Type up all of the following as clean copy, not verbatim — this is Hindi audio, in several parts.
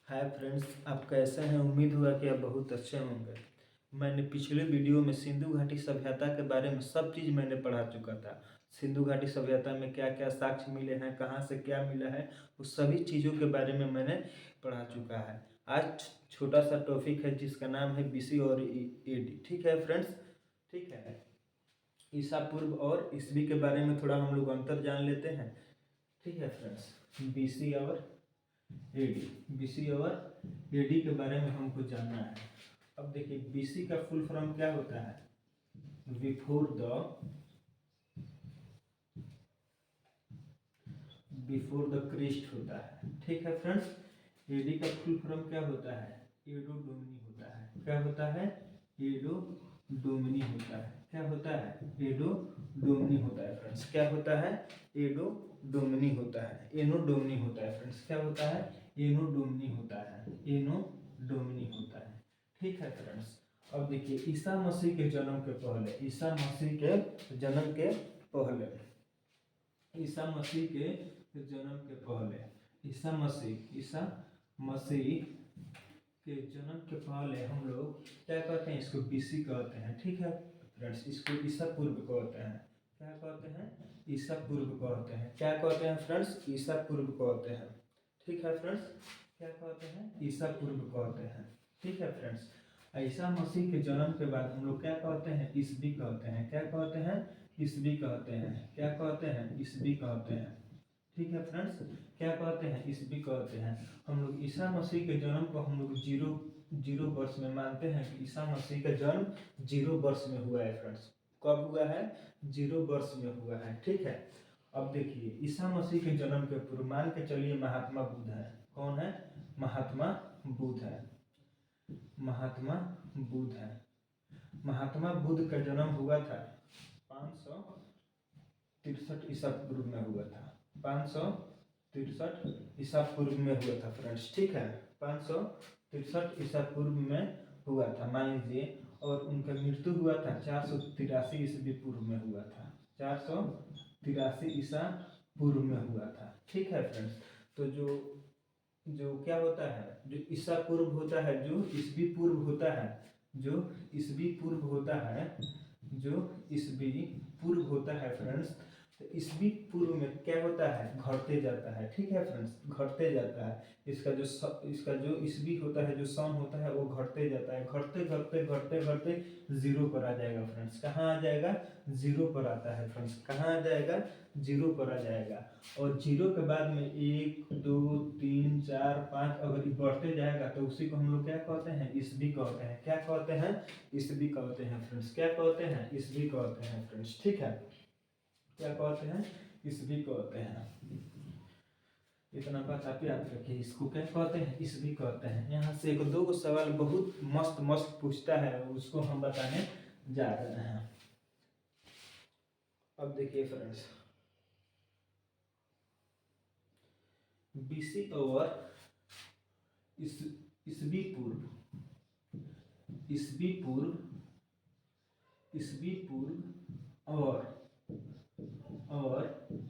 हाय फ्रेंड्स, आप कैसे हैं? उम्मीद हुआ कि आप बहुत अच्छे होंगे। मैंने पिछले वीडियो में सिंधु घाटी सभ्यता के बारे में सब चीज़ मैंने पढ़ा चुका था। सिंधु घाटी सभ्यता में क्या क्या साक्ष्य मिले हैं, कहाँ से क्या मिला है, उस सभी चीज़ों के बारे में मैंने पढ़ा चुका है। आज छोटा सा टॉपिक है जिसका नाम है बीसी और एडी। ठीक है फ्रेंड्स, ठीक है। ईसा पूर्व और ईसवी के बारे में थोड़ा हम लोग अंतर जान लेते हैं। ठीक है फ्रेंड्स, बीसी और एडी, बीसी और एडी के बारे में हमको जानना है। अब देखिए, बीसी का फुल फॉर्म क्या होता है? बिफोर द क्रिस्ट होता है। ठीक है फ्रेंड्स। एडी का फुल फॉर्म क्या होता है? एडो डोमिनी होता है। क्या होता है? एडो डोमिनी होता है। क्या होता है? एडो डोमिनी होता है फ्रेंड्स। क्या होता है? एडो डोमिनी होता है। एनो डोमिनी होता है फ्रेंड्स। क्या होता है? एनो डोमिनी होता है। एनो डोमिनी होता है। ठीक है फ्रेंड्स। अब देखिए, ईसा मसीह के जन्म के पहले, ईसा मसीह के जन्म के पहले, ईसा मसीह के जन्म के पहले, ईसा मसीह के जन्म के पहले हम लोग क्या कहते हैं? इसको बीसी कहते हैं। ठीक है फ्रेंड्स। इसको ईसा पूर्व कहते हैं। क्या कहते हैं? ईसा पूर्व कहते हैं। क्या कहते हैं फ्रेंड्स? ईसा पूर्व कहते हैं। ठीक है फ्रेंड्स। क्या कहते हैं? ईसा पूर्व कहते हैं। ठीक है फ्रेंड्स। ईसा मसीह के जन्म के बाद हम लोग क्या कहते हैं? ईसवी कहते हैं। क्या कहते हैं? ईसवी कहते हैं। क्या कहते हैं? ईसवी कहते हैं। ठीक है फ्रेंड्स। क्या कहते हैं? ईसवी कहते हैं। हम लोग ईसा मसीह के जन्म को हम लोग जीरो जीरो वर्ष में मानते हैं कि ईसा मसीह का जन्म जीरो वर्ष में हुआ है फ्रेंड्स। कब हुआ है? जीरो वर्ष में हुआ है। ठीक है। अब देखिए, ईसा मसीह के जन्म के पूर्व मान के चलिए महात्मा बुद्ध है। कौन है? महात्मा बुद्ध है। महात्मा बुद्ध है। महात्मा बुद्ध का जन्म हुआ था 563 ईसा पूर्व में हुआ था। 563 ईसा पूर्व में हुआ था फ्रेंड्स। ठीक है। 563 ईसा पूर्व में हुआ था मान लीजिए। और उनका मृत्यु हुआ था 483 ईस्वी पूर्व में हुआ था। 483 ईसा पूर्व में हुआ था। ठीक है फ्रेंड्स। तो जो जो क्या होता है, जो ईसा पूर्व होता है, जो ईसवी पूर्व होता है, जो ईसवी पूर्व होता है, जो ईसवी पूर्व होता है फ्रेंड्स, तो ईसवी पूर्व में क्या होता है? घटते जाता है। ठीक है फ्रेंड्स, घटते जाता है। इसका जो ईसवी होता है, जो सन होता है, वो घटते जाता है। घटते घटते घटते घटते जीरो पर आ जाएगा फ्रेंड्स। कहाँ आ जाएगा? जीरो पर आता है फ्रेंड्स। कहाँ आ जाएगा? जीरो पर आ जाएगा। और जीरो के बाद में 1 2 3 4 5 अगर ये बढ़ते जाएगा तो उसी को हम लोग क्या कहते हैं? ईसवी कहते हैं। क्या कहते हैं? ईसवी कहते हैं फ्रेंड्स। क्या कहते हैं? ईसवी कहते हैं फ्रेंड्स। ठीक है। क्या कहते हैं? ईसवी कहते हैं। इतना बात आप याद रखिए। इसको क्या कहते हैं? ईसवी कहते हैं। यहाँ से एक दो सवाल बहुत मस्त मस्त पूछता है, उसको हम बताने जा रहे हैं। अब देखिए फ्रेंड्स, बीसी और ईसवी पूर्व, ईसवी पूर्व, ईसवी पूर्व और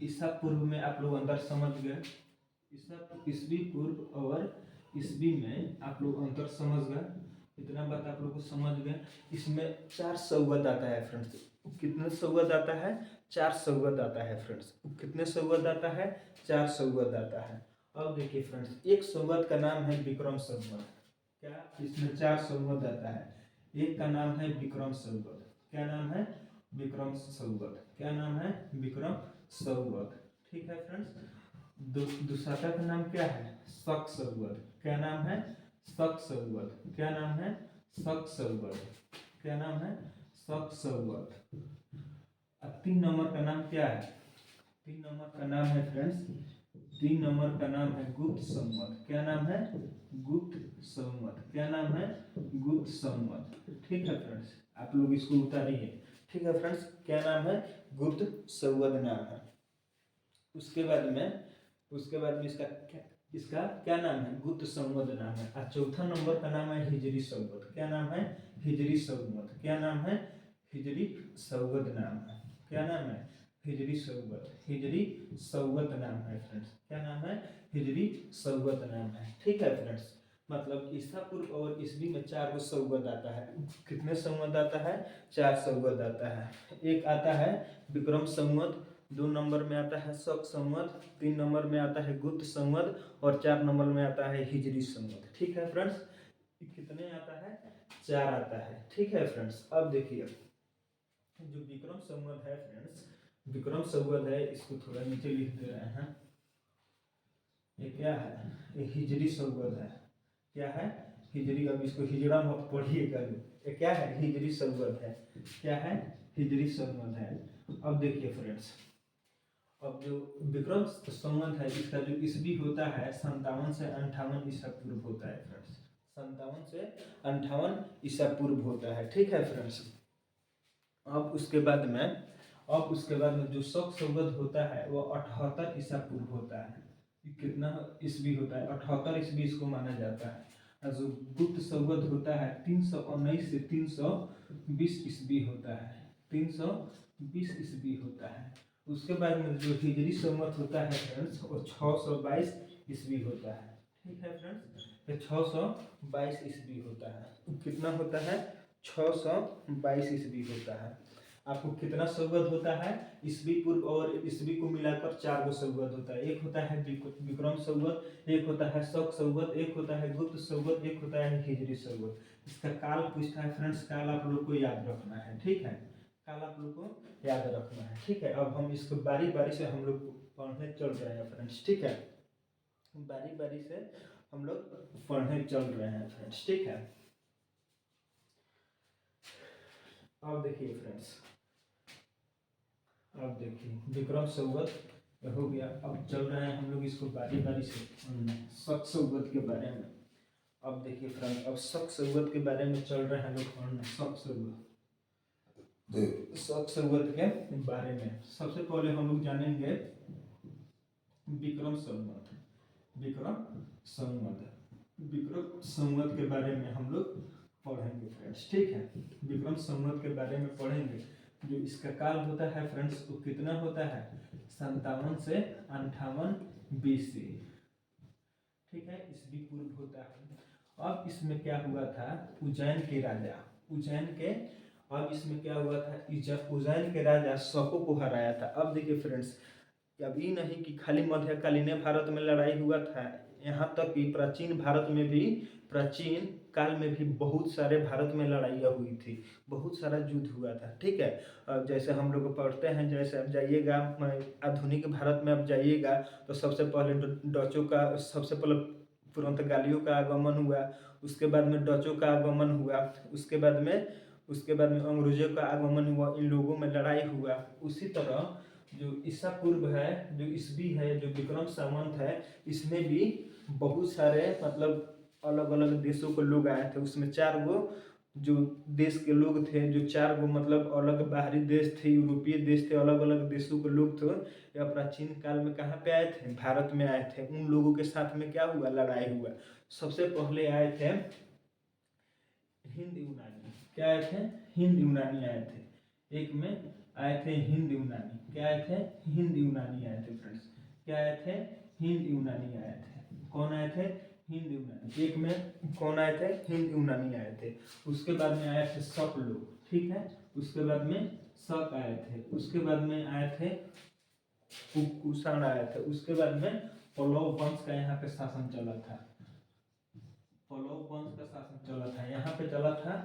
ईसा पूर्व में आप लोग अंतर समझ गए। ईसवी पूर्व और ईसवी में आप लोग अंतर समझ गए। इतना बात आप लोग को समझ गए। इसमें 4 सौगत आता है फ्रेंड्स। कितने सौगत आता है? 4 सौगत आता है फ्रेंड्स। कितने सौगत आता है? 4 सौगत आता है। अब देखिए फ्रेंड्स, एक सौगत का नाम है विक्रम संवत। क्या इसमें 4 सौगत आता है? एक का नाम है विक्रम संवत। क्या नाम है? विक्रम संवत। क्या नाम है? विक्रम संवत। ठीक है फ्रेंड्स। दूसरा का नाम क्या है? शक संवत। क्या नाम है? शक संवत। क्या नाम है? शक संवत। क्या नाम है? शक संवत। अब 3 नंबर का नाम क्या है? 3 नंबर का नाम है फ्रेंड्स, 3 नंबर का नाम है गुप्त संवत। क्या नाम है? गुप्त संवत। क्या नाम है? गुप्त संवत। ठीक है फ्रेंड्स, आप लोग इसको उतारिए। ठीक है फ्रेंड्स, क्या नाम है? गुप्त संवत नाम है। उसके बाद में इसका क्या नाम है? गुप्त संवत नाम है। और चौथा नंबर का नाम है हिजरी संवत। क्या नाम है? हिजरी संवत। क्या नाम है? हिजरी संवत नाम है। क्या नाम है? हिजरी संवत। हिजरी संवत नाम है फ्रेंड्स। क्या नाम है? हिजरी संवत नाम है। ठीक है फ्रेंड्स। मतलब ईसा पूर्व और ईस्वी में 4 गो संवत आता है। कितने संवत आता है? 4 संवत आता है। एक आता है विक्रम संवत, 2 नंबर में आता है शक संवत, 3 नंबर में आता है गुप्त संवत और 4 नंबर में आता है हिजरी संवत। ठीक है फ्रेंड्स, कितने आता है? 4 आता है। ठीक है फ्रेंड्स, अब देखिए जो विक्रम संवत है फ्रेंड्स, विक्रम संवत है, इसको थोड़ा नीचे लिख दे रहे हैं। ये क्या है? ये हिजरी संवत है। क्या है? हिजरी। अब इसको हिजड़ा मत पढ़िएगा। ये क्या है? हिजरी संवत है। क्या है? हिजरी संवत है। अब देखिए फ्रेंड्स, अब जो विक्रम संवत है इसका जो ईस्वी होता है 57 से 58 ईसा पूर्व होता है फ्रेंड्स। 57 से 58 ईसा पूर्व होता है। ठीक है फ्रेंड्स, अब उसके बाद में जो शक संवत होता है वो 78 ईसा पूर्व होता है। कितना ईस्वी होता है? 78 ईस्वी इसको माना जाता है। और जो गुप्त संवत होता है 319 से 320 ईस्वी होता है। 320 ईस्वी होता है। उसके बाद में जो हिजरी संवत होता है फ्रेंड्स वो 622 ईस्वी होता है। ठीक है फ्रेंड्स, ये 622 ईस्वी होता है। कितना होता है? 622 ईस्वी होता है। आपको कितना संवत होता है? ईस्वी पूर्व और ईस्वी को मिलाकर 4 गो संवत होता है। एक होता है विक्रम संवत, एक होता है शक संवत, एक होता है गुप्त संवत, एक होता है हिजरी संवत। इसका काल पूछता है फ्रेंड्स, काल आप लोग को याद रखना है। ठीक है, काल आप लोग को याद रखना है। ठीक है, अब हम इसको बारी बारी से हम लोग पढ़ने चल रहे हैं फ्रेंड्स। ठीक है, बारी बारी से हम लोग पढ़ने चल रहे हैं फ्रेंड्स। ठीक है, अब देखिए फ्रेंड्स, अब देखिए विक्रम संवत हो गया। अब चल रहे हैं हम लोग इसको बारी बारी से शक संवत के बारे में। अब देखिए फ्रेंड्स, अब शक संवत के बारे में चल रहे हैं लोग पढ़ना। शक संवत के बारे में सबसे पहले हम लोग जानेंगे विक्रम संवत। विक्रम संवत, विक्रम संवत के बारे में हम लोग पढ़ेंगे फ्रेंड्स। ठीक है, विक्रम संवत के बारे में पढ़ेंगे। जो इसका काल होता है फ्रेंड्स वो कितना होता है? 57 से 58 BC। ठीक है, ईस्वी पूर्व होता है। अब इसमें क्या हुआ था? उज्जैन के राजा, उज्जैन के, अब इसमें क्या हुआ था? उज्जैन के राजा शकों को हराया था। अब देखिए फ्रेंड्स, अब ये नहीं कि खाली मध्यकालीन भारत में लड़ाई हुआ था, यहाँ तक कि प्राचीन भारत में भी, प्राचीन काल में भी बहुत सारे भारत में लड़ाइयाँ हुई थी, बहुत सारा युद्ध हुआ था। ठीक है, अब जैसे हम लोग पढ़ते हैं, जैसे अब जाइएगा आधुनिक भारत में अब जाइएगा तो सबसे पहले डचों का, सबसे पहले पुर्तगालियों का आगमन हुआ, उसके बाद में डचों का आगमन हुआ, उसके बाद में अंग्रेजों का आगमन हुआ, इन लोगों में लड़ाई हुआ। उसी तरह जो ईसा पूर्व है, जो ईस्वी है, जो विक्रम संवत है, इसमें भी बहुत सारे मतलब अलग अलग देशों के लोग आए थे। उसमें 4 गो जो देश के लोग थे, जो 4 गो मतलब अलग बाहरी देश थे, यूरोपीय देश थे, अलग अलग देशों के लोग थे। या प्राचीन काल में कहाँ पे आए थे? भारत में आए थे। उन लोगों के साथ में क्या हुआ? लड़ाई हुआ। सबसे पहले आए थे हिंद यूनानी। क्या आए थे? हिंद यूनानी आए थे। एक में आए थे हिंद यूनानी। क्या आए थे? हिंद यूनानी आए थे फ्रेंड्स। क्या आए थे? हिंद यूनानी आए थे। कौन आए थे? हिंद यूनानी। एक में कौन आए थे? हिंद यूनानी आए थे। उसके बाद में आए थे शक लोग। ठीक है, उसके बाद में शक आए थे। उसके बाद में आए थे कुषाण आए थे। उसके बाद में पल्लव वंश का यहाँ पे शासन चला था। पल्लव वंश का शासन चला था, यहाँ पे चला था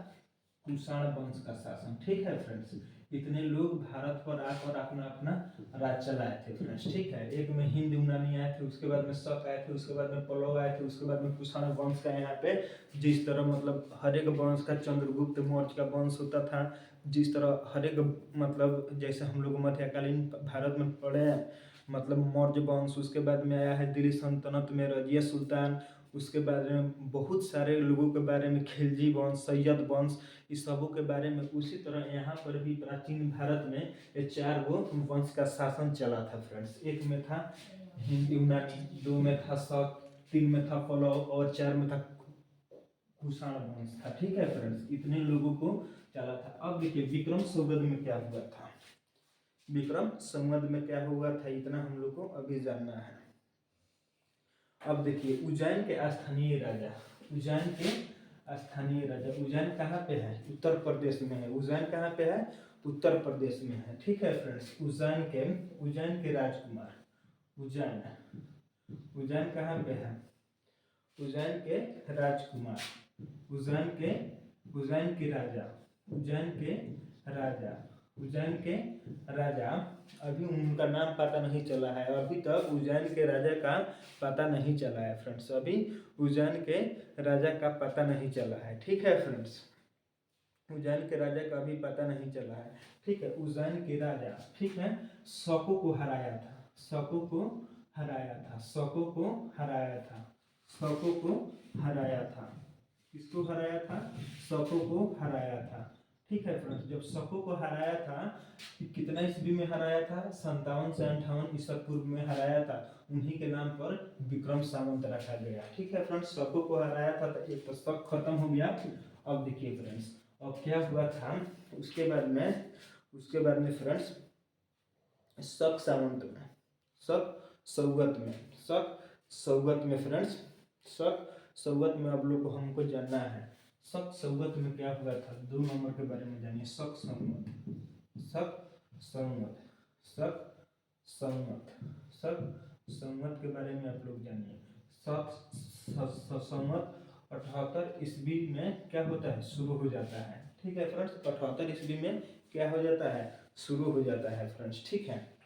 कुषाण वंश का शासन। ठीक है फ्रेंड्स, इतने लोग भारत पर आकर अपना अपना राज चलाए थे फ्रेंड्स। ठीक है, एक में हिंद यूनानी आए थे, उसके बाद में शक आए थे, उसके बाद में पल्लव आए थे, उसके बाद में कुषाण वंश का यहाँ पे जिस तरह मतलब हर एक वंश का, चंद्रगुप्त मौर्य का वंश होता था, जिस तरह हर एक मतलब जैसे हम लोग मध्यकालीन भारत में पढ़े हैं, मतलब मौर्य वंश, उसके बाद में आया है दिल्ली सल्तनत में रजिया सुल्तान, उसके बारे में बहुत सारे लोगों के बारे में खिलजी वंश, सैयद वंश, इस सबों के बारे में। उसी तरह यहाँ पर भी प्राचीन भारत में ये 4 गो वंश का शासन चला था फ्रेंड्स। एक में था हिंद यूनानी, 2 में था शक, 3 में था पल्लव और 4 में था कुषाण वंश था। ठीक है फ्रेंड्स, इतने लोगों को चला था। अब देखिए विक्रम संवत में क्या हुआ था। विक्रम संवत में क्या हुआ था, इतना हम लोग को अभी जानना है। अब देखिए उज्जैन के स्थानीय राजा, उज्जैन के स्थानीय राजा। उज्जैन कहाँ पे है? उत्तर प्रदेश में है। उज्जैन कहाँ पे है? उत्तर प्रदेश में है। ठीक है फ्रेंड्स, उज्जैन के राजकुमार। उज्जैन उज्जैन कहाँ पे है? उज्जैन के राजकुमार। उज्जैन के राजा। उज्जैन के राजा। अभी उनका नाम पता नहीं चला है, अभी तक उज्जैन के राजा का पता नहीं चला है फ्रेंड्स। अभी उज्जैन के राजा का पता नहीं चला है। ठीक है फ्रेंड्स, उज्जैन के राजा का अभी पता नहीं चला है। ठीक है, उज्जैन के राजा, ठीक है, शकों को हराया था। शकों को हराया था। शकों को हराया था। शकों को हराया था। किसको हराया था? शकों को हराया था। ठीक है फ्रेंड्स, जब शकों को हराया था, कितना ईस्वी में हराया था? 57 से 58 ईसा पूर्व में हराया था। उन्हीं के नाम पर विक्रम सावंत रखा गया। ठीक है फ्रेंड्स, शकों को हराया था, तो एक तो शक खत्म हो गया। अब देखिए फ्रेंड्स, अब क्या हुआ था उसके बाद में फ्रेंड्स, शक सावंत में, शक सौगत में फ्रेंड्स, शक सौगत में अब लोग को हमको जानना है। शक सौगत में क्या हुआ था? 2 नंबर के बारे में जानिए। शक संवत के बारे में आप लोग जानिए। संवत 78 ईस्वी में क्या होता है? शुरू हो जाता है। ठीक है फ्रेंड्स, 78 ईस्वी में क्या हो जाता है? शुरू हो जाता है फ्रेंड्स। ठीक है,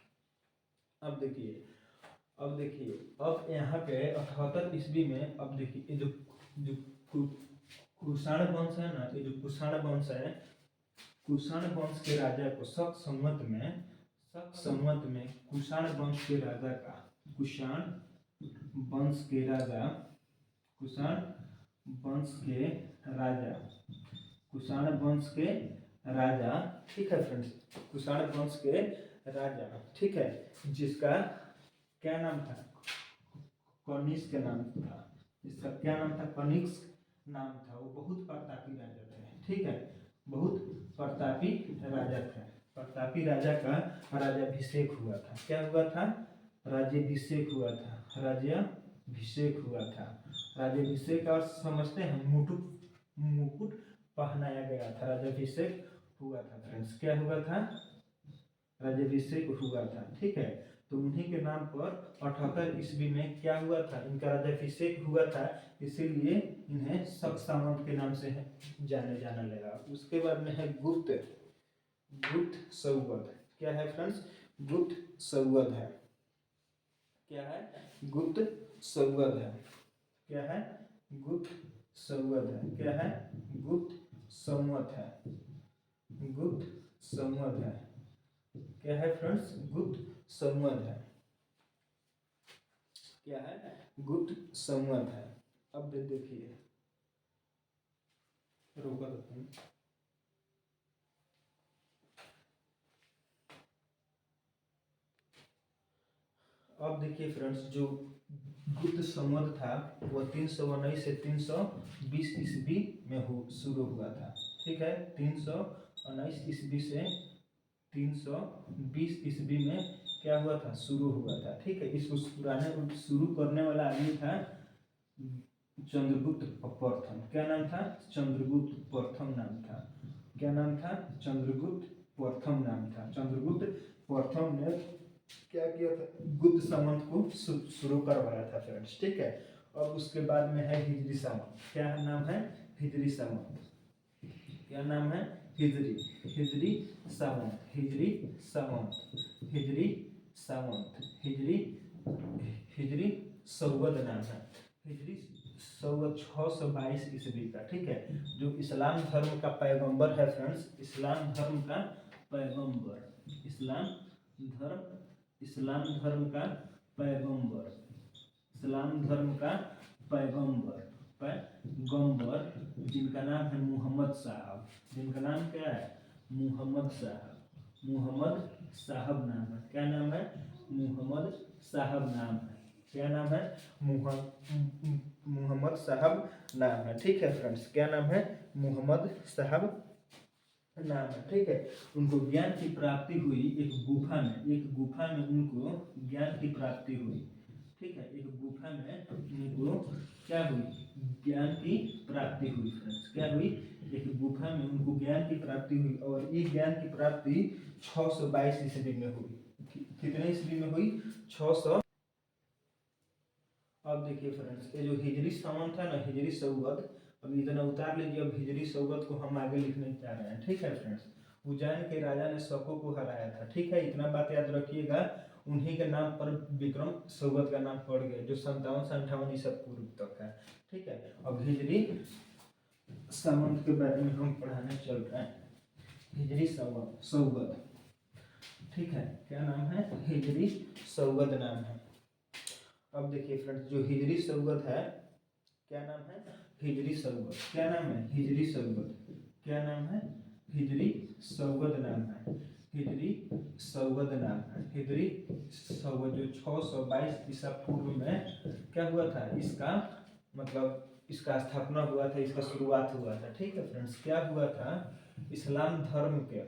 अब देखिए अब यहाँ पे 78 ईस्वी में, अब देखिए जो कुषाण वंश है ना, ये जो कुषाण वंश है, कुषाण वंश के राजा को शक संवत में कुषाण वंश के राजा का, कुषाण वंश के राजा, ठीक है फ्रेंड्स, कुषाण वंश के राजा, ठीक है, जिसका क्या नाम था? कनिष्क नाम था। इसका क्या नाम था? कनिष्क नाम था। वो बहुत प्रतापी राजा थे। ठीक है, बहुत प्रतापी राजा थे। प्रतापी राजा का राज्याभिषेक हुआ था। क्या हुआ था? राज्याभिषेक हुआ था। राज्याभिषेक और समझते हैं, मुकुट पहनाया गया था। राज्याभिषेक हुआ था फ्रेंड्स। क्या हुआ था? राज्याभिषेक हुआ था। ठीक है, तो उन्हीं के नाम पर 78 ईस्वी में क्या हुआ था? इनका राज्याभिषेक हुआ था, इसीलिए इन्हें शक सावंत के नाम से जाना लगा। उसके बाद में है गुप्त संवत। क्या है फ्रेंड्स? गुप्त संवत है। क्या है? गुप्त संवत है। क्या है? गुप्त संवत है। क्या है? गुप्त संवत है। गुप्त संवत है। क्या है फ्रेंड्स? गुप्त संवत है। क्या है? गुप्त संवत है। अब देखिए, रोका देते हैं। अब देखिए फ्रेंड्स, जो गुप्त संवत था वो 319 से 320 ईस्वी में शुरू हुआ था। ठीक है, 319 ईस्वी से 320 ईस्वी में क्या हुआ था? शुरू हुआ था। ठीक है, इसको शुरू करने वाला आदमी था चंद्रगुप्त प्रथम। क्या नाम था? चंद्रगुप्त प्रथम नाम था। क्या नाम था? चंद्रगुप्त प्रथम नाम था। चंद्रगुप्त प्रथम ने क्या किया था? गुप्त संवत को शुरू करवाया था फ्रेंड्स। ठीक है, अब उसके बाद में है हिजरी संवत। क्या नाम है? हिजरी संवत। क्या नाम है? हिजरी संवत। हिजरी संवत नाम है। हिजरी संवत 622 ईस्वी का। ठीक है, जो इस्लाम धर्म का पैगंबर है फ्रेंड्स, इस्लाम धर्म का पैगंबर, इस्लाम धर्म का पैगंबर, जिनका नाम है मुहम्मद साहब। जिनका नाम क्या है? मुहम्मद साहब नाम है। क्या नाम है? मुहम्मद साहब नाम है। क्या नाम है? मुहम्मद साहब नाम है। ठीक है फ्रेंड्स, क्या नाम है? मुहम्मद साहब नाम है। ठीक है, उनको ज्ञान की प्राप्ति हुई एक गुफा में उनको ज्ञान की प्राप्ति हुई। ठीक है, एक गुफा में उनको क्या हुई? ज्ञान की प्राप्ति हुई फ्रेंड्स। क्या हुई? एक गुफा में उनको ज्ञान की प्राप्ति हुई और ये ज्ञान की प्राप्ति 622 ईस्वी में हुई। कितने ईस्वी में हुई? 600। अब देखिए फ्रेंड्स, ये जो हिजरी संवत था ना, हिजरी संवत, अब इतना उतार लीजिए। अब हिजरी संवत को हम आगे लिखने जा रहे हैं। ठीक है फ्रेंड्स, उज्जैन के राजा ने शकों को हराया था। ठीक है, इतना बात याद रखिएगा। उन्हीं के नाम पर विक्रम संवत का नाम पड़ गया, जो 57 से 58 ईसा पूर्व तक है। ठीक है, अब हिजरी संवत के बारे में हम पढ़ाने चल रहे हैं। हिजरी संवत, ठीक है, क्या नाम है? हिजरी संवत नाम है। अब देखिए फ्रेंड्स, जो हिजरी संवत है, क्या नाम है? हिजरी संवत। क्या नाम है? हिजरी संवत। क्या नाम है? हिजरी संवत नाम है। हिजरी संवत नाम है। हिजरी संवत जो 622 ईसा पूर्व में क्या हुआ था? इसका मतलब इसका स्थापना हुआ था, इसका शुरुआत हुआ था। ठीक है फ्रेंड्स, क्या हुआ था? इस्लाम धर्म के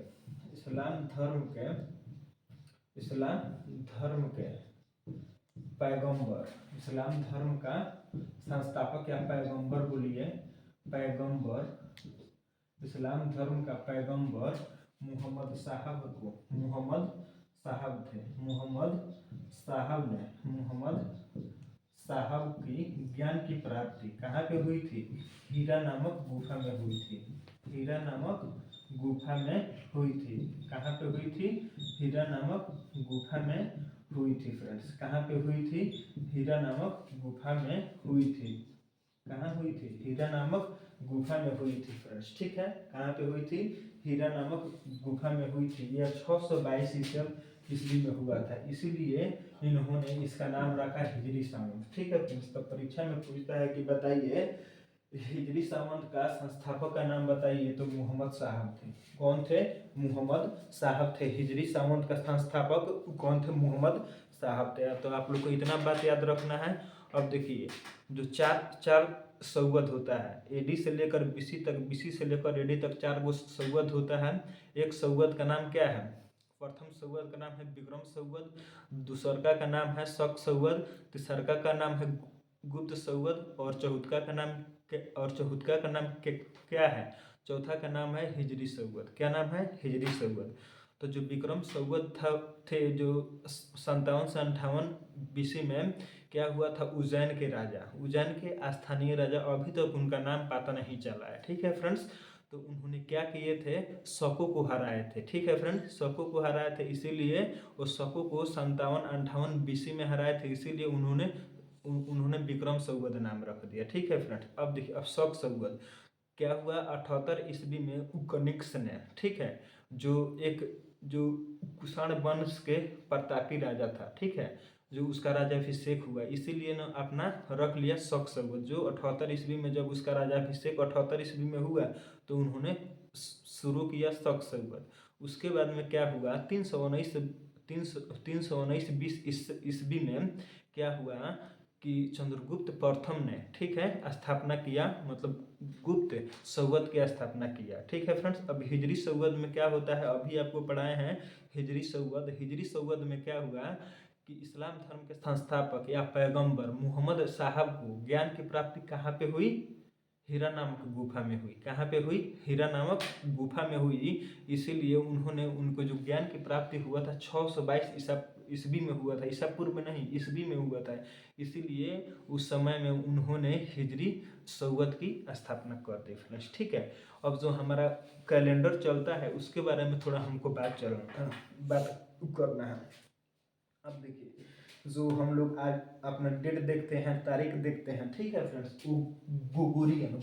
पैगंबर, इस्लाम धर्म का संस्थापक या पैगंबर बोलिए, पैगंबर, इस्लाम धर्म का पैगंबर मोहम्मद साहब को, मोहम्मद साहब थे। मोहम्मद साहब की ज्ञान की प्राप्ति कहाँ पे हुई थी? हीरा नामक गुफा में हुई थी। हीरा नामक गुफा में हुई थी। कहाँ पे हुई थी? हीरा नामक गुफा में हुई थी फ्रेंड्स। कहाँ पे हुई थी? हीरा नामक गुफा में हुई थी। कहाँ हुई थी? हीरा नामक गुफा में हुई थी फ्रेंड्स। ठीक है, कहाँ पे हुई थी? हीरा नामक गुफा में हुई थी। यह 622 ईस्वी में हुआ था, इसीलिए इन्होंने इसका नाम रखा हिजरी संवत। ठीक है फ्रेंड्स, तो परीक्षा में पूछता है कि बताइए हिजरी संवत का संस्थापक का नाम बताइए, तो मोहम्मद साहब थे। कौन थे? मोहम्मद साहब थे। हिजरी संवत का संस्थापक कौन थे? मोहम्मद साहब थे। तो आप लोग को इतना बात याद रखना है। अब देखिए, जो चार संवत होता है, एडी से लेकर बीसी तक, बीसी से लेकर एडी तक 4 गो संवत होता है। एक संवत का नाम क्या है? प्रथम संवत का नाम है विक्रम संवत, दूसरका का नाम है शक संवत, तीसरका का नाम है गुप्त संवत, और चौथा का नाम क्या है? चौथा का नाम है हिजरी संवत। क्या नाम है? हिजरी संवत। तो जो विक्रम संवत थे, जो 57 से 58 बीसी में क्या हुआ था? उज्जैन के राजा, उज्जैन के स्थानीय राजा, अभी तक उनका नाम पता नहीं चला है। ठीक है फ्रेंड्स, तो उन्होंने क्या किए थे? शकों को हराए थे। ठीक है फ्रेंड्स, शकों को हराए थे, इसीलिए वो शकों को 57-58 बीसी में हराए थे, इसीलिए उन्होंने विक्रम संवत नाम रख दिया। ठीक है फ्रेंड्स, अब देखिए, अब शक संवत क्या हुआ? 78 ईस्वी में उकनिक्स ने, ठीक है, जो कुषाण वंश के प्रतापी राजा था, ठीक है, जो उसका राजाभिषेक हुआ, इसीलिए ना अपना रख लिया शक संवत। जो 78 ईस्वी में जब उसका राजाभिषेक 78 ईस्वी में हुआ, तो उन्होंने शुरू किया शक संवत। उसके बाद में क्या हुआ? 319 बीस ईस्वी में क्या हुआ कि चंद्रगुप्त प्रथम ने, ठीक है, स्थापना किया, मतलब गुप्त संवत की स्थापना किया। ठीक है फ्रेंड्स, अब हिजरी संवत में क्या होता है? अभी आपको पढ़ाए हैं हिजरी संवत। हिजरी संवत में क्या हुआ कि इस्लाम धर्म के संस्थापक या पैगंबर मोहम्मद साहब को ज्ञान की प्राप्ति कहाँ पे हुई? हीरा नामक गुफा में हुई। कहाँ पे हुई? हीरा नामक गुफा में हुई। इसीलिए उनको जो ज्ञान की प्राप्ति हुआ था 622 ईस्वी में हुआ था, ईसा पूर्व में नहीं, ईस्वी में हुआ था। इसीलिए उस समय में उन्होंने हिजरी संवत की स्थापना कर दी फ्रेंड्स। ठीक है, अब जो हमारा कैलेंडर चलता है उसके बारे में थोड़ा हमको बात करना है। अब देखिए, जो हम लोग आज अपना डेट देखते हैं, तारीख देखते हैं, ठीक है फ्रेंड्स, वो गुगुरियन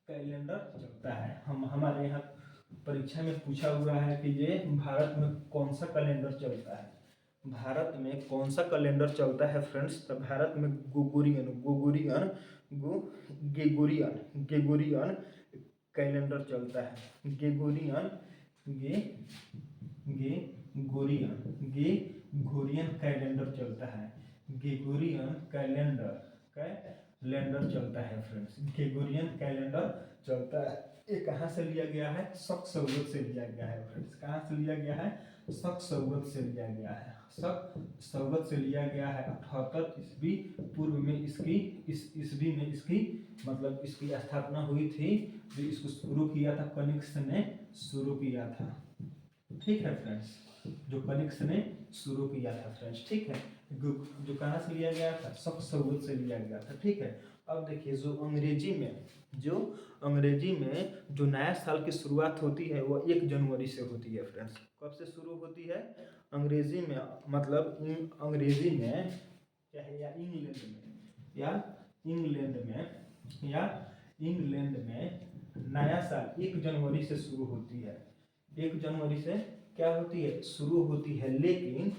कैलेंडर चलता है। हमारे यहाँ परीक्षा में पूछा हुआ है कि ये भारत में कौन सा कैलेंडर चलता है? भारत में कौन सा कैलेंडर चलता है फ्रेंड्स? तो भारत में गेगोरियन कैलेंडर चलता है। गेगोरियन कैलेंडर चलता है। गेगोरियन कैलेंडर चलता है फ्रेंड्स। गेगोरियन कैलेंडर चलता है। ये कहाँ से लिया गया है? शक संवत से लिया गया है फ्रेंड्स। कहाँ से लिया गया है? शक संवत से लिया गया है। शक सौगत से लिया गया है। 78 ईस्वी पूर्व में इसकी इस ईस्वी में इसकी मतलब इसकी स्थापना हुई थी। जो इसको शुरू किया था कनिष्क ने शुरू किया था। ठीक है फ्रेंड्स, जो कनिष्क ने शुरू किया था फ्रेंड्स। ठीक है, जो कहाँ से लिया गया था, शक सौगत से लिया गया था। ठीक है, अब देखिए जो अंग्रेजी में जो नया साल की शुरुआत होती है वो 1 जनवरी से होती है फ्रेंड्स। कब से शुरू होती है? अंग्रेजी में, मतलब अंग्रेजी में चाहे इंग्लैंड में नया साल 1 जनवरी से शुरू होती है। 1 जनवरी से क्या होती है? शुरू होती है, लेकिन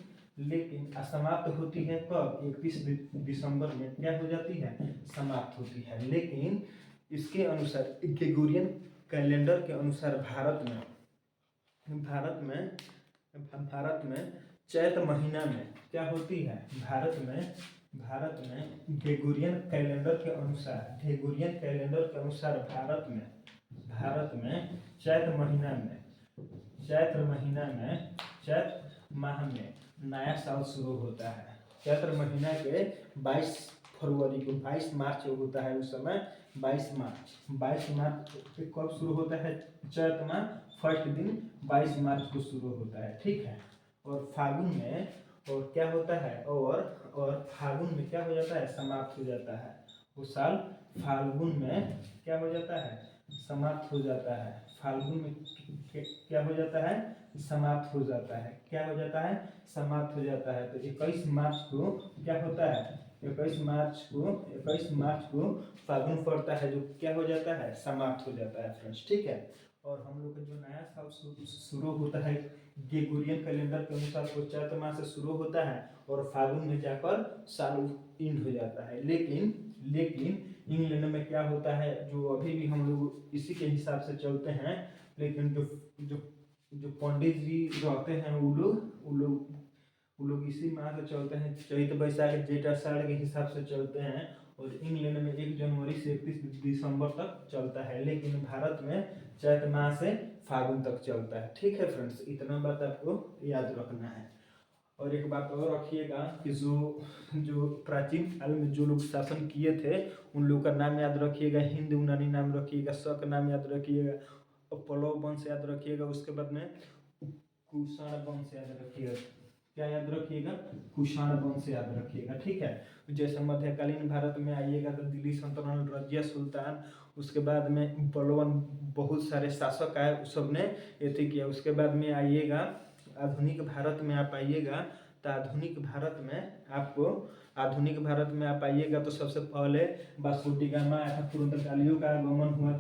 समाप्त होती है कब? 31 दिसंबर में क्या हो जाती है? समाप्त होती है। लेकिन इसके अनुसार ग्रेगोरियन कैलेंडर के अनुसार भारत में चैत महीना में क्या होती है? भारत में ग्रेगोरियन कैलेंडर के अनुसार भारत में चैत माह में नया साल शुरू होता है। चैत्र महीना के 22 फरवरी को 22 मार्च होता है उस समय। 22 मार्च कब शुरू होता है? चैत माह फर्स्ट दिन 22 मार्च को शुरू होता है। ठीक है, और फागुन में और क्या होता है? और फागुन में क्या हो जाता है? समाप्त हो जाता है। वो साल फाल्गुन में क्या हो जाता है? समाप्त हो जाता है। फाल्गुन में क्या हो जाता है? समाप्त हो जाता है। क्या हो जाता है? समाप्त हो जाता है। तो 21 मार्च को क्या होता है? 21 मार्च को फाल्गुन पड़ता है, जो क्या हो जाता है? समाप्त हो जाता है फ्रेंड्स। ठीक है, और हम लोग का जो नया साल शुरू होता है ग्रेगोरियन कैलेंडर के अनुसार वो चैत माह से शुरू होता है और फागुन में जाकर साल एंड हो जाता है। लेकिन इंग्लैंड में क्या होता है, जो अभी भी हम लोग इसी के हिसाब से चलते हैं। लेकिन जो पंडित जी रहते हैं वो लोग इसी माह से चलते हैं, चैत वैशाख जेठ आषाढ़ के हिसाब से चलते हैं। और इंग्लैंड में 1 जनवरी से 31 दिसंबर तक चलता है, लेकिन भारत में चैत माह से फागुन तक चलता है। ठीक है फ्रेंड्स, इतना बात आपको याद रखना है। और एक बात और रखिएगा कि जो प्राचीन काल में जो लोग शासन किए थे उन लोगों का नाम याद रखिएगा। हिंद यूनानी नाम रखिएगा, शक नाम याद रखिएगा, और पल्लव वंश याद रखिएगा। उसके बाद में कुषाण वंश याद रखिएगा। क्या याद रखिएगा? कुषाण वंश याद रखिएगा। ठीक है, जैसे मध्यकालीन भारत में आइएगा तो दिल्ली सल्तनत, रजिया सुल्तान, उसके बाद में पल्लवन बहुत सारे शासक आए, उस सब ने ये किया। उसके बाद में आइएगा आधुनिक भारत में आप आइएगा तो आधुनिक भारत में आप आइएगा तो सबसे पहले वास्कोडिगामा आया था, पुर्तगालियों का आगमन हुआ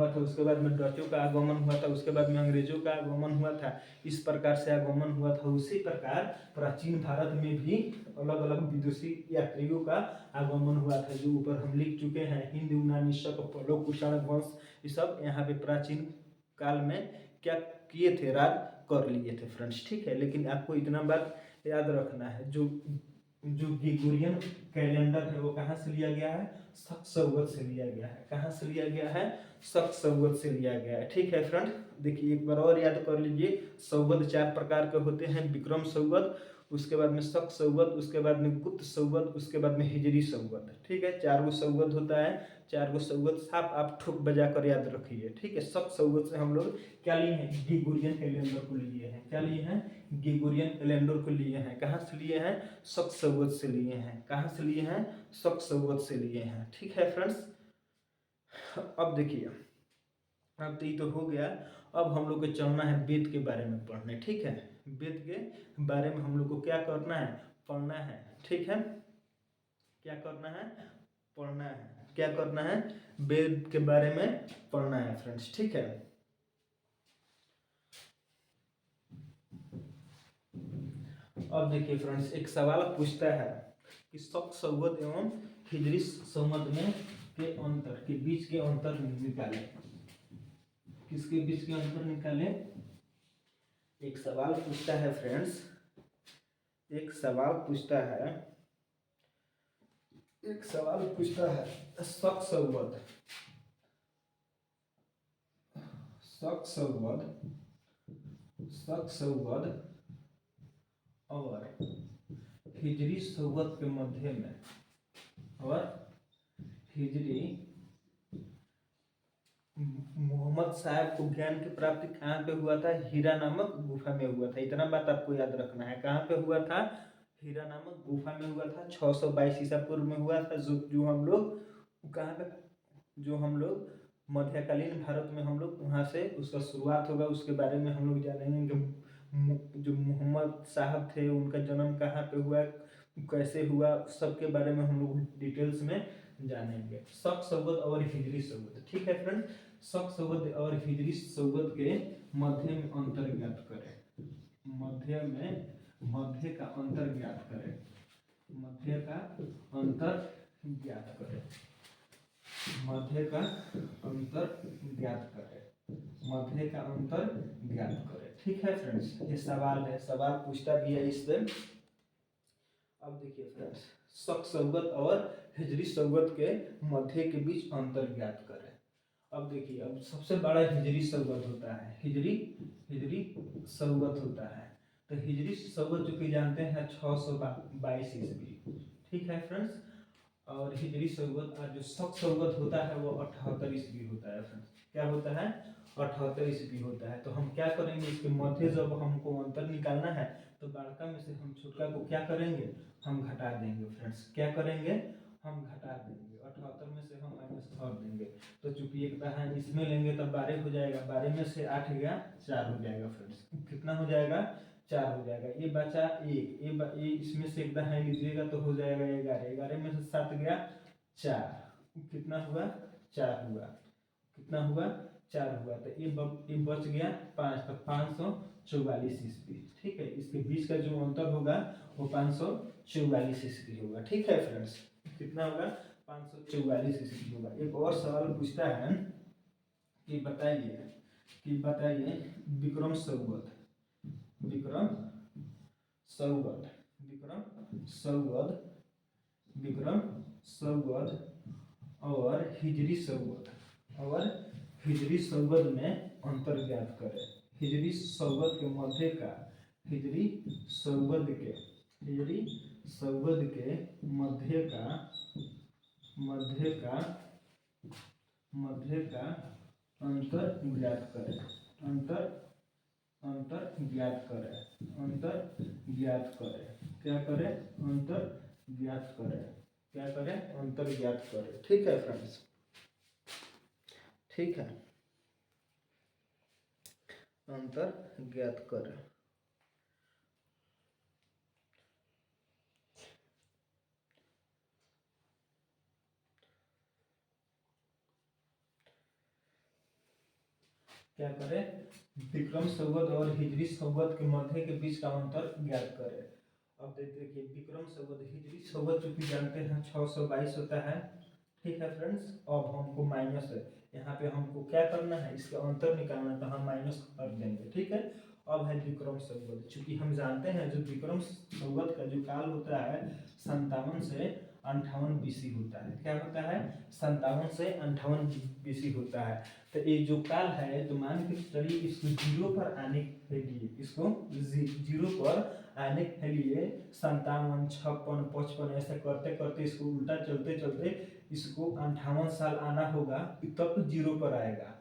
था। उसके बाद में डचों का आगमन हुआ था। उसके बाद में अंग्रेजों का आगमन हुआ था। इस प्रकार से आगमन हुआ था। उसी प्रकार प्राचीन भारत में भी अलग अलग विदेशी यात्रियों का आगमन हुआ था, जो ऊपर हम लिख चुके हैं। हिंद यूनानी शक पल्लव कुषाण वंश, ये सब यहाँ पे प्राचीन काल में क्या किए थे? राज कर लिए थे फ्रेंड्स। ठीक है, लेकिन आपको इतना बात याद रखना है, जो ग्रेगोरियन कैलेंडर है वो कहाँ से लिया गया है? शक सौगत से लिया गया है। कहाँ से लिया गया है? शक सौगत से लिया गया है। ठीक है फ्रेंड, देखिए एक बार और याद कर लीजिए। सौगत 4 प्रकार के होते हैं। विक्रम सौगत, उसके बाद में शक सौगत, उसके बाद में गुप्त सौगत, उसके बाद में हिजरी सौगत। ठीक है, 4 गो सौगत होता है। 4 गो सौगत साफ आप ठोक बजा कर याद रखिए। ठीक है, शक सौगत से हम लोग क्या लिए हैं? ग्रेगोरियन कैलेंडर को लिए हैं। क्या लिए हैं? ग्रेगोरियन कैलेंडर को लिए हैं। कहाँ से लिए हैं? शक सौगत से लिए हैं। कहाँ से लिए हैं? शक सौगत से लिए हैं। ठीक है फ्रेंड्स, अब देखिए, अब तो ये तो हो गया। अब हम लोग को चलना है वेद के बारे में पढ़ने। ठीक है, वेद के बारे में हम लोग को क्या करना है? पढ़ना है। ठीक है, क्या करना है? पढ़ना है। क्या करना है? वेद के बारे में पढ़ना है फ्रेंड्स। ठीक है, अब देखिए फ्रेंड्स, एक सवाल पूछता है कि शक सौगत एवं हिजरी संवत में के बीच के अंतर निकाले। किसके बीच के अंतर निकाले? एक सवाल पूछता है फ्रेंड्स, एक सवाल पूछता है शक सौगत शक संवत और हिजरी संवत के मध्य में, और हिजरी मोहम्मद साहब को ज्ञान की प्राप्ति कहाँ पे हुआ था? हीरा नामक गुफा में हुआ था। इतना बात आपको याद रखना है। कहाँ पे हुआ था? हीरा नामक गुफा में हुआ था। 622 ईसा पूर्व में हुआ था। जो हम लोग कहाँ पे, जो हम लोग मध्यकालीन भारत में हम लोग वहाँ से उसका शुरुआत होगा। उसके बारे में हम लोग जानेंगे। जो मोहम्मद साहब थे उनका जन्म कहाँ पे हुआ, कैसे हुआ, सबके बारे में हम लोग डिटेल्स में जानेंगे। शक संवत और हिजरी संवत, ठीक है फ्रेंड। शक संवत और हिजरी संवत के मध्य में अंतर ज्ञात करें। मध्य का अंतर ज्ञात करें। मध्य का अंतर ज्ञात करें। मध्य का अंतर ज्ञात करें। मध्य का अंतर ज्ञात करें। ठीक है फ्रेंड्स, ये सवाल है, सवाल पूछता भी है इस पे। अब देखिए फ्रेंड्स, शक संवत और हिजरी संवत के मध्य के बीच अंतर ज्ञात करें। अब देखिए, अब सबसे बड़ा हिजरी संवत होता है। हिजरी संवत होता है। तो हिजरी संवत जो कि जानते हैं 622 ईस्वी, ठीक है फ्रेंड्स। और हिजरी संवत जो शक संवत होता है वो 78 ईस्वी होता है फ्रेंड्स। क्या होता है? 78 ईस्वी होता है। तो हम क्या करेंगे, इसके मध्य जब हमको अंतर निकालना है तो बड़का में से हम छोटका को क्या करेंगे, हम घटा देंगे फ्रेंड्स। क्या करेंगे, हम घटा देंगे। 78 में से हम माइनस कर देंगे। तो चूंकि एक है इसमें लेंगे तब 12 हो जाएगा। 12 में से 8 गया 4 हो जाएगा फ्रेंड्स। कितना हो जाएगा? 4 हो जाएगा। ये बचा एक, ये इसमें से एक दहाई लीजिएगा तो हो जाएगा 11। 11 में से 7 गया 4। कितना हुआ? 4 हुआ। कितना हुआ? 4 हुआ। तो ये बच गया 5। तो 544 ईस्वी, ठीक है। इसके बीच का जो अंतर होगा वो 544 ईस्वी होगा। ठीक है फ्रेंड्स, कितना होगा? 544 ईस्वी होगा। एक और सवाल पूछता है कि बताइए विक्रम संवत, विक्रम संवत, विक्रम संवत और हिजरी संवत, में अंतर ज्ञात करें। हिजरी संवत के मध्य का, हिजरी संवत के मध्य का अंतर ज्ञात करें। अंतर ज्ञात करें। क्या करें? अंतर ज्ञात करें। क्या करें? अंतर ज्ञात करें। ठीक है फ्रेंड्स, ठीक है। अंतर ज्ञात करें। क्या करें? विक्रम संवत और हिजरी संवत के मध्य के बीच का अंतर ज्ञात करें। अब देखिए, विक्रम संवत, हिजरी संवत जो कि जानते हैं 622 होता है, ठीक है फ्रेंड्स। अब हमको माइनस है, यहाँ पे हमको क्या करना है, इसका अंतर निकालना है, तो हम माइनस कर देंगे। ठीक है। अब है विक्रम संवत। चूंकि हम जानते हैं जो विक्रम संवत का जो काल होता है 57 से 58 बीसी होता है। क्या होता है? 57 से 58 बीसी होता है। तो ये जो काल है, तो मान के चलिए इसको जीरो पर आने के लिए, इसको जीरो पर आने के लिए 57, 56, 55 ऐसे करते करते इसको उल्टा चलते चलते इसको 58 साल आना होगा, तब तो जीरो पर आएगा।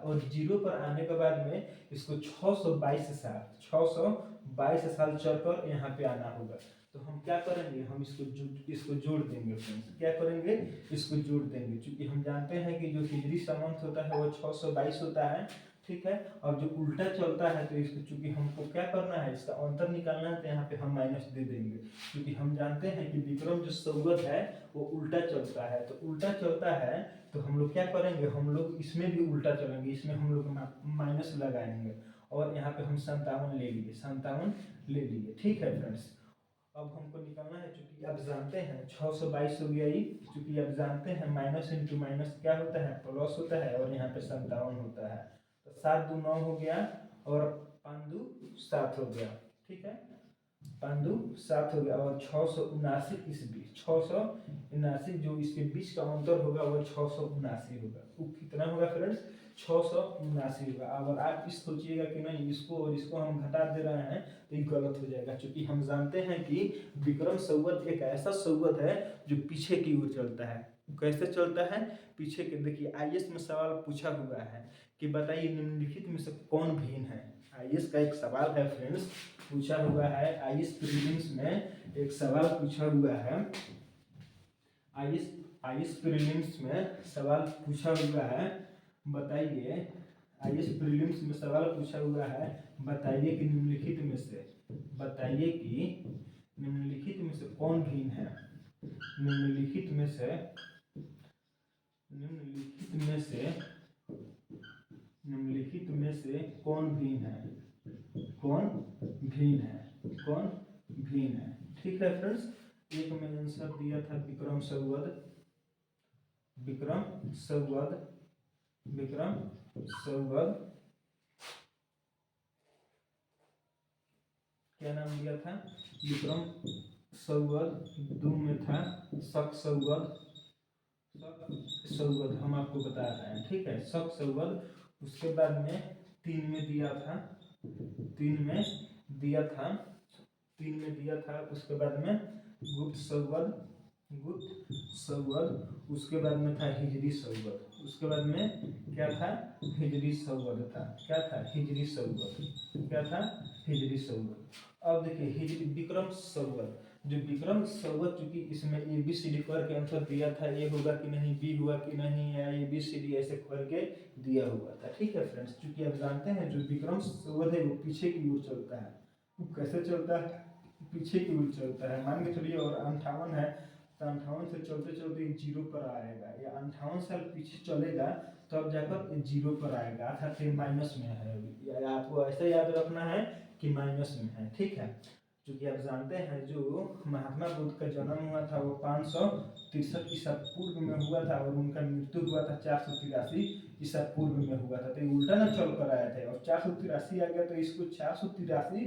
और जीरो पर आने के बाद में इसको 622 साल चलकर यहाँ पे आना होगा। तो हम क्या करेंगे, हम इसको जोड़ देंगे फ्रेंड्स। क्या करेंगे? इसको जोड़ देंगे। क्योंकि हम जानते हैं कि जो हिजरी संवत होता है वो 622 होता है, ठीक है। और जो उल्टा चलता है तो इसको चूंकि हमको क्या करना है, इसका अंतर निकालना है, तो यहाँ पे हम माइनस दे देंगे। क्योंकि हम जानते हैं कि विक्रम जो संवत है वो उल्टा चलता है। तो उल्टा चलता है तो हम लोग क्या करेंगे, हम लोग इसमें भी उल्टा चलेंगे, इसमें हम लोग माइनस लगाएंगे। और यहाँ पे हम 57 ले लिए, ठीक है फ्रेंड्स। अब हमको निकालना है, चूंकि आप जानते हैं 622 हो गया ये, चूंकि आप जानते हैं माइनस इंटू माइनस क्या होता है, प्लस होता है। और यहाँ पे 57 होता है। तो 7 2 9 हो गया और 5 2 7 हो गया, ठीक है। 5 दू 7 हो गया, और 679 ईस्वी, 679 जो इसके बीच का अंतर होगा वो 679 होगा। वो कितना होगा फ्रेंड्स? 679 होगा। अगर आप इस सोचिएगा कि नहीं इसको और इसको हम घटा दे रहे हैं तो ये गलत हो जाएगा, क्योंकि हम जानते हैं कि विक्रम संवत एक ऐसा संवत है जो पीछे की ओर चलता है। कैसे चलता है? पीछे के। देखिए आईएएस में सवाल पूछा हुआ है कि बताइए निम्नलिखित में से कौन भिन्न है। आईएएस का एक सवाल है फ्रेंड्स, पूछा हुआ है आईएएस प्रीलिम्स में एक सवाल पूछा हुआ है। आईएएस प्रीलिम्स में सवाल पूछा हुआ है, बताइए आईएएस प्रीलिम्स में सवाल पूछा हुआ है, बताइए कि निम्नलिखित में से, बताइए कि निम्नलिखित में से कौन भिन्न है। निम्नलिखित में से, निम्नलिखित में से, निम्नलिखित में से कौन भिन्न है, कौन भिन्न है, कौन भिन्न है। ठीक है फ्रेंड्स, एक में आंसर दिया था विक्रम संवत, विक्रम संवत, विक्रम संवत, क्या नाम दिया था? विक्रम संवत। 2 में था शक संवत, शक संवत हम आपको बता रहे हैं। ठीक है, शक संवत। उसके बाद में 3 में दिया था, 3 में दिया था, 3 में दिया था। उसके बाद में गुप्त संवत, गुप्त संवत। उसके बाद में था हिजरी संवत। उसके बाद में क्या था? हिजरी संवत था। क्या था? हिजरी संवत। क्या था? हिजरी संवत। अब देखिए हिजरी विक्रम संवत, जो विक्रम संवत, चूंकि इसमें ABCD करके आंसर दिया था, ए होगा कि नहीं, बी हुआ कि नहीं, या ABCD ऐसे करके दिया हुआ था। ठीक है फ्रेंड्स, चूंकि आप जानते हैं जो विक्रम संवत है वो पीछे की ओर चलता है। वो कैसे चलता है? पीछे की ओर चलता है। मान के चलिए और 58 है तो 58 से चलते चलते 0 पर आएगा, या 58 साल पीछे चलेगा तब जाकर 0 पर आएगा, अर्थात ये माइनस में है। या आपको ऐसा याद रखना है कि माइनस में है। ठीक है, क्योंकि आप जानते हैं जो महात्मा बुद्ध का जन्म हुआ था वो 563 ईसा पूर्व में हुआ था, और उनका मृत्यु हुआ था 483 ईसा पूर्व में हुआ था। तो ये उल्टा ना चल कर आए थे, और 483 आ गया तो इसको 483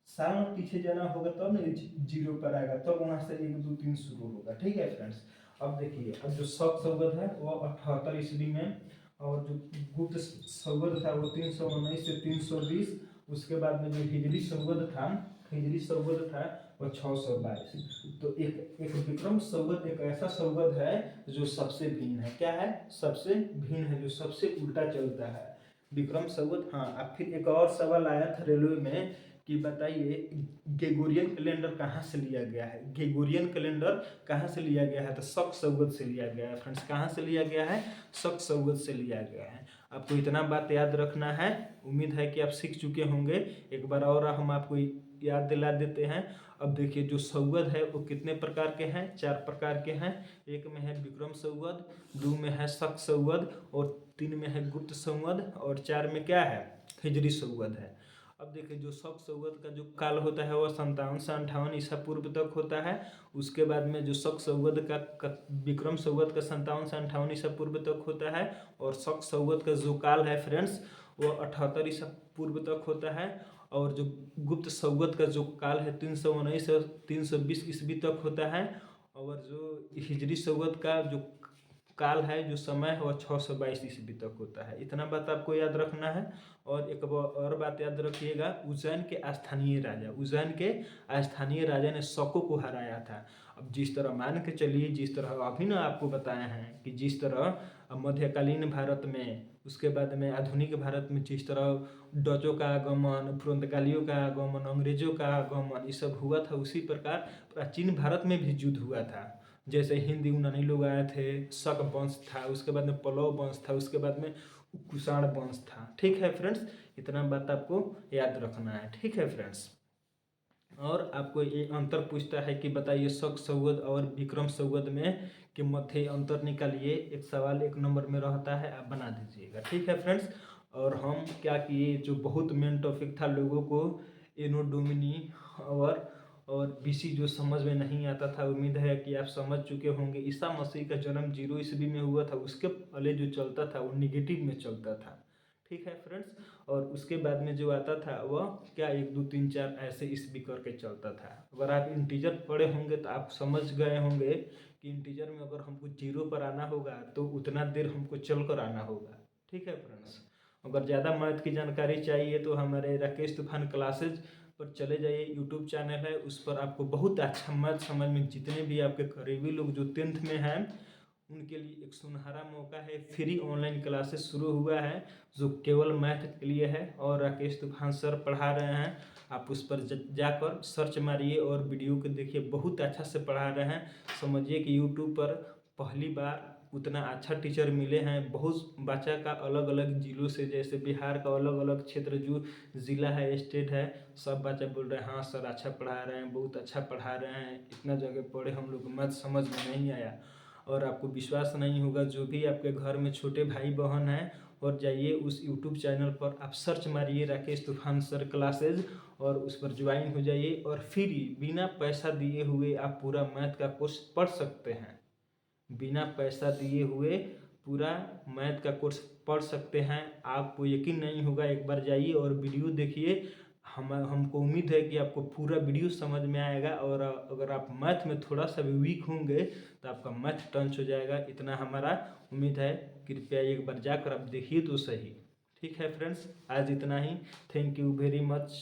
साल पीछे जाना होगा तब ना 0 पर आएगा, तब वहां से 1 2 3 शुरू होगा। ठीक है फ्रेंड्स, अब देखिए अब जो शक संवत है वो 78 ईस्वी में, और जो गुप्त संवत था वो 319 से 320। उसके बाद में जो हिजरी संवत था, हिजरी संवत था वो 622। तो एक विक्रम संवत एक ऐसा संवत है जो सबसे भिन्न है। क्या है? सबसे भिन्न है, जो सबसे उल्टा चलता है विक्रम संवत। हाँ, अब फिर एक और सवाल आया था रेलवे में कि बताइए ग्रेगोरियन कैलेंडर कहाँ से लिया गया है। ग्रेगोरियन कैलेंडर कहाँ से लिया गया है? तो शक संवत से लिया गया है फ्रेंड्स। कहाँ से लिया गया है? शक संवत से लिया गया है। आपको इतना बात याद रखना है। उम्मीद है कि आप सीख चुके होंगे। एक बार और हम आपको याद दिला देते हैं। अब देखिए जो संवत है वो कितने प्रकार के हैं? 4 प्रकार के हैं। एक में है विक्रम संवत, 2 में है शक संवत, और 3 में है गुप्त संवत, और 4 में क्या है? हिजरी संवत है। अब देखिए जो शक संवत का जो काल होता है वह 57 से 58 ईसा पूर्व तक होता है। उसके बाद में जो शक संवत का विक्रम संवत का 57 से 58 ईसा पूर्व तक होता है, और शक संवत का जो काल है फ्रेंड्स वो 78 ईसा पूर्व तक होता है। और जो गुप्त संवत का जो काल है 319 से 320 ईस्वी तक होता है। और जो हिजरी संवत का जो काल है, जो समय है, वह 622 ईस्वी तक होता है। इतना बात आपको याद रखना है। और एक और बात याद रखिएगा, उज्जैन के स्थानीय राजा, उज्जैन के स्थानीय राजा ने शकों को हराया था। अब जिस तरह मान के चलिए, जिस तरह अभी ना आपको बताए हैं कि जिस तरह मध्यकालीन भारत में, उसके बाद में आधुनिक भारत में जिस तरह डचों का आगमन, पुर्तगालियों का आगमन, अंग्रेजों का आगमन, ये सब हुआ था, उसी प्रकार प्राचीन भारत में भी युद्ध हुआ था। जैसे हिंदी यूनानी लोग आए थे, शक वंश था, उसके बाद में पल्लव वंश था, उसके बाद में कुषाण वंश था। ठीक है फ्रेंड्स, इतना बात आपको याद रखना है। ठीक है फ्रेंड्स, और आपको ये अंतर पूछता है कि बताइए शक संवत और विक्रम संवत में के मध्य अंतर निकालिए। एक सवाल 1 नंबर में रहता है, आप बना दीजिएगा। ठीक है फ्रेंड्स, और हम क्या किए, जो बहुत मेन टॉपिक था लोगों को एनो डोमिनी और BC जो समझ में नहीं आता था, उम्मीद है कि आप समझ चुके होंगे। ईसा मसीह का जन्म 0 ईस्वी में हुआ था, उसके पहले जो चलता था वो निगेटिव में चलता था। ठीक है फ्रेंड्स। और उसके बाद में जो आता था वह क्या 1 2 3 4 ऐसे ईस्वी करके चलता था। अगर आप इंटीजर पढ़े होंगे तो आप समझ गए होंगे कि इंटीजर में अगर हमको 0 पर आना होगा तो उतना देर हमको चल कर आना होगा। ठीक है फ्रेंड्स। अगर ज़्यादा मैथ की जानकारी चाहिए तो हमारे राकेश तूफान क्लासेज पर चले जाइए, यूट्यूब चैनल है, उस पर आपको बहुत अच्छा मैथ समझ में, जितने भी आपके करीबी लोग जो 10th में हैं उनके लिए एक सुनहरा मौका है। फ्री ऑनलाइन क्लासेस शुरू हुआ है जो केवल मैथ के लिए है और राकेश तूफान सर पढ़ा रहे हैं। आप उस पर जाकर सर्च मारिए और वीडियो को देखिए, बहुत अच्छा से पढ़ा रहे हैं। समझिए कि यूट्यूब पर पहली बार उतना अच्छा टीचर मिले हैं। बहुत बच्चा का अलग अलग जिलों से, जैसे बिहार का अलग अलग क्षेत्र जो ज़िला है, स्टेट है, सब बच्चा बोल रहे हैं हाँ सर अच्छा पढ़ा रहे हैं, बहुत अच्छा पढ़ा रहे हैं, इतना जगह पढ़े हम लोग, मैथ समझ में नहीं आया। और आपको विश्वास नहीं होगा, जो भी आपके घर में छोटे भाई बहन हैं, और जाइए उस यूट्यूब चैनल पर आप सर्च मारिए राकेश तूफान सर क्लासेज और उस पर ज्वाइन हो जाइए और फ्री बिना पैसा दिए हुए आप पूरा मैथ का कोर्स पढ़ सकते हैं। बिना पैसा दिए हुए पूरा मैथ का कोर्स पढ़ सकते हैं। आपको यकीन नहीं होगा, एक बार जाइए और वीडियो देखिए। हमको उम्मीद है कि आपको पूरा वीडियो समझ में आएगा और अगर आप मैथ में थोड़ा सा भी वीक होंगे तो आपका मैथ टंच हो जाएगा, इतना हमारा उम्मीद है। कृपया एक बार जाकर आप देखिए तो सही। ठीक है फ्रेंड्स, आज इतना ही। Thank you very much.